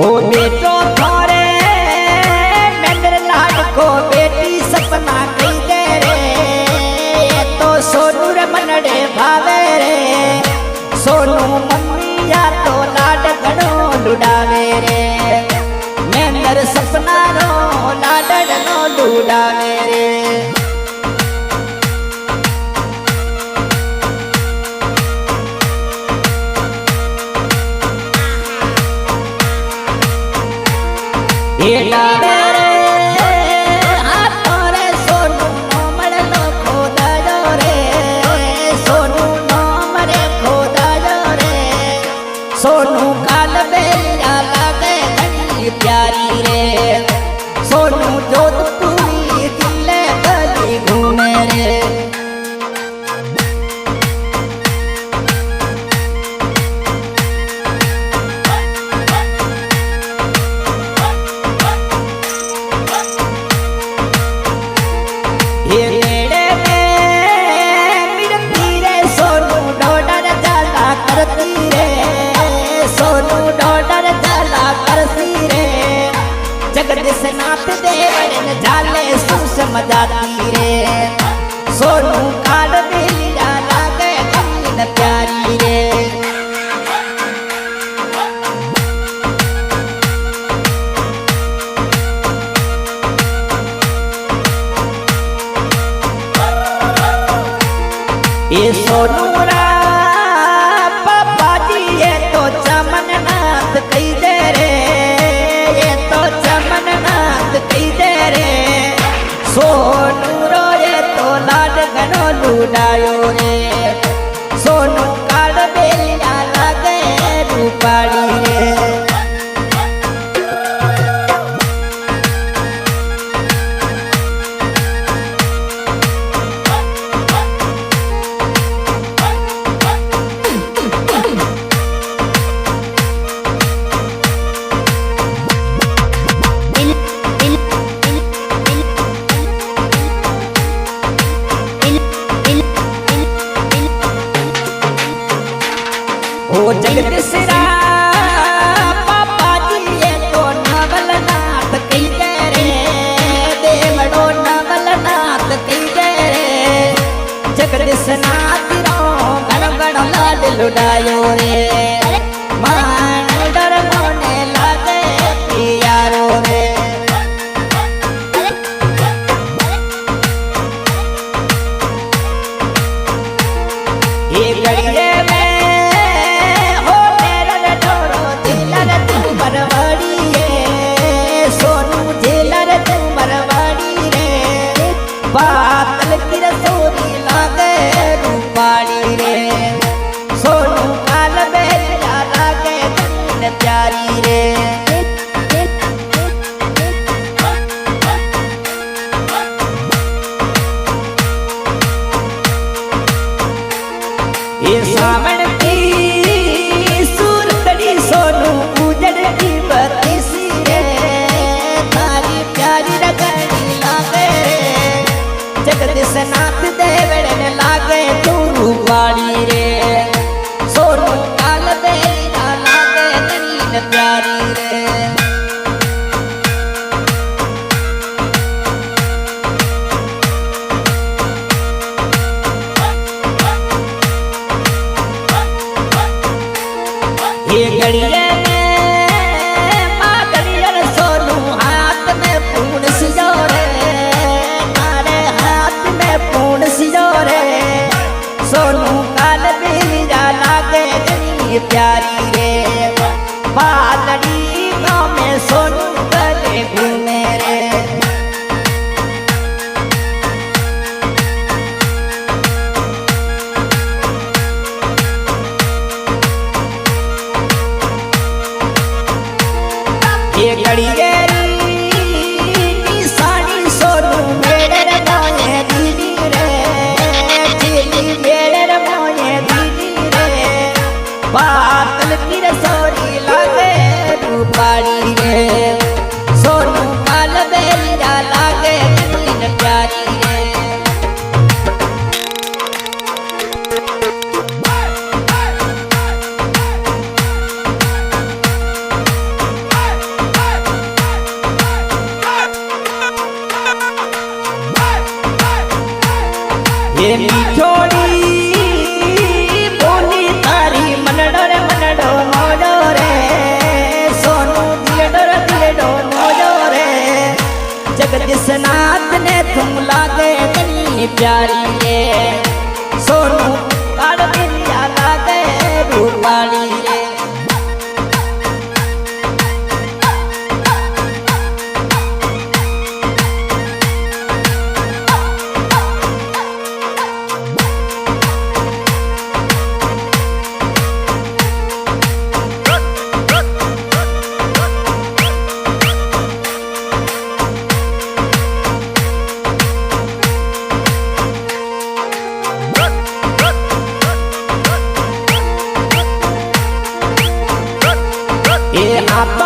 ओ बेटो थोरे मेंदर लाड को बेटी सपना कई दे रे ये तो सोनू रे मनड़े भावे रे सोनू मम्मी या तो लाड घणो लुडावे रे मेंदर सपना रो लाडड़ नो लुडावे रे ये लाडे रे हाथों रे सोनू नो मड़लो खोदायो रे सोनू नो मरे खोदायो रे सोनू काल बेलिया लागे घनी प्यारी रे सोनू जोधपुरी दिले गली घूमे रे ये मेरे में मिलती रे सोनू डॉडर जाला करती रे सोनू डॉडर जाला करती रे जगदीश नाथ देवन झाले सुस मजाती रे सोनू काल बेलिया लागे कमीन प्यारी रे ये सोनू रा पापा जी ये तो चमन नाथ कही दे रे ये तो चमन नाथ कही दे रे सोनू रो ये तो लाड घणो लुडायो रे सोनू काल बेलिया लागे रूपाड़ी रे ओ जगदीश रा पापा जी ये तो नवल नाथ कही दे रे देवड़ो नवल नाथ कही दे रे जगदीश नाथ रो घणो घणो लाड लुडायो रे मान डर मोने लागे प्यारो रे ये गड़िए बातल की रसोरी लागे रूपाड़ी रे सोनू काल बेलिया लागे कमीन प्यारी रे ये सावन की सूरतड़ी सोनू उजड़ की बत्तीसी रे तारी प्यारी रगड़ी लागे जगदीश नाथ देवड़न लागे तू रूपाड़ी रे सोनू काल बेलिया लागे कमीन प्यारी रे ये गड़िए सोनू हाथ में पूर्ण सिजोरे मारे हाथ में पूर्ण सिजोरे सोनू काल बेलिया लागे घनी प्यारी रे बालड़ी गाँव में सोनू गले घूमे रे ये गड़िए साड़ी सोनू मेरे रे मोये दीदी रे चीली मेरे रे मोये दीदी रे बात प्यारी रे सोनू काल बिंदिया लागे रूपाली रे आप